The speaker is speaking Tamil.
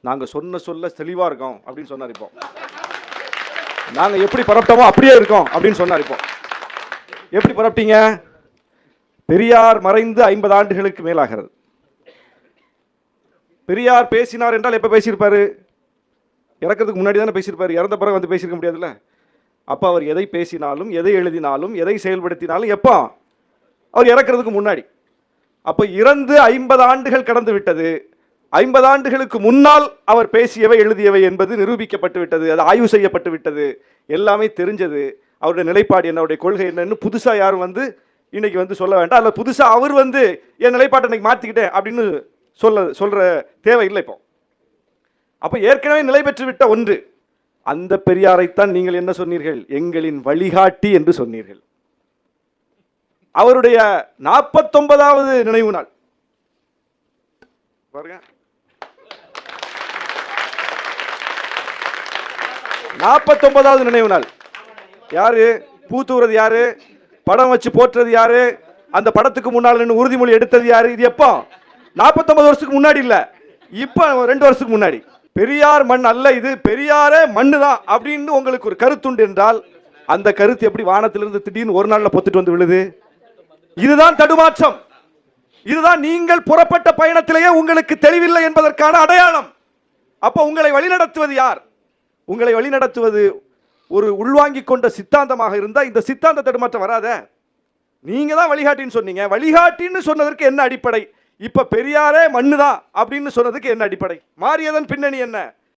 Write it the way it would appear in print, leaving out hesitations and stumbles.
நாங்கள் சொல்ல தெளிவாக இருக்கோம் அப்படின்னு சொன்னார். இப்போ நாங்கள் எப்படி பரப்பிட்டோமோ அப்படியே இருக்கோம் அப்படின்னு சொன்னார். இப்போ எப்படி பரப்பிட்டீங்க? பெரியார் மறைந்து 50 ஆண்டுகளுக்கு மேலாகிறது. பெரியார் பேசினார் என்றால் எப்போ பேசியிருப்பாரு? இறக்கிறதுக்கு முன்னாடி தானே பேசியிருப்பாரு. இறந்த பிறகு வந்து பேசியிருக்க முடியாதுல்ல. அப்போ அவர் எதை பேசினாலும், எதை எழுதினாலும், எதை செயல்படுத்தினாலும் எப்போ? அவர் இறக்கிறதுக்கு முன்னாடி. அப்போ இறந்து 50 ஆண்டுகள் கடந்து விட்டது. 50 ஆண்டுகளுக்கு முன்னால் அவர் பேசியவை எழுதியவை என்பது நிரூபிக்கப்பட்டு விட்டது. அது ஆய்வு செய்யப்பட்டு விட்டது. எல்லாமே தெரிஞ்சது. அவருடைய நிலைப்பாடு என்ன, அவருடைய கொள்கை என்னன்னு புதுசாக யாரும் வந்து இன்னைக்கு வந்து சொல்ல வேண்டாம். அல்ல புதுசாக அவர் வந்து என் நிலைப்பாட்டை இன்னைக்கு மாற்றிக்கிட்டேன் அப்படின்னு சொல்ற தேவை இல்லை. இப்போ அப்போ ஏற்கனவே நிலை பெற்று விட்ட ஒன்று. அந்த பெரியாரைத்தான் நீங்கள் என்ன சொன்னீர்கள்? எங்களின் வழிகாட்டி என்று சொன்னீர்கள். அவருடைய 49வது நினைவு நாள் பாருங்க. 49வது நினைவு நாள். யாரு பூத்துறது? யாரு படம் வச்சு போற்றுறது? யாரு அந்த படத்துக்கு முன்னால் நின்று உறுதிமொழி எடுத்தது? யாரு? இது எப்போ? 49 வருஷத்துக்கு முன்னாடி இல்ல, இப்ப 2 வருஷத்துக்கு முன்னாடி. பெரியார் மண் அல்ல இது, பெரியாரே மண்ணு தான் அப்படின்னு உங்களுக்கு ஒரு கருத்துண்டு என்றால் அந்த கருத்து எப்படி வானத்திலிருந்து திடீர்னு ஒரு நாள்ல பொத்துட்டு வந்து விழுது? இதுதான் தடுமாற்றம். இதுதான் நீங்கள் புறப்பட்ட பயணத்திலேயே உங்களுக்கு தெளிவில்லை என்பதற்கான அடையாளம். அப்ப உங்களை வழிநடத்துவது யார்? உங்களை வழிநடத்துவது ஒரு உள்வாங்கிக் கொண்ட சித்தாந்தமாக இருந்தா இந்த சித்தாந்த தடுமாற்றம் வராத. நீங்க தான் வழிகாட்டின்னு சொன்னீங்க. வழிகாட்டின்னு சொன்னதற்கு என்ன அடிப்படை? இப்ப பெரியாரே மண்ணுதான் அப்படின்னு சொன்னதுக்கு என்ன அடிப்படை? மாறியதன் பின்னணி என்ன?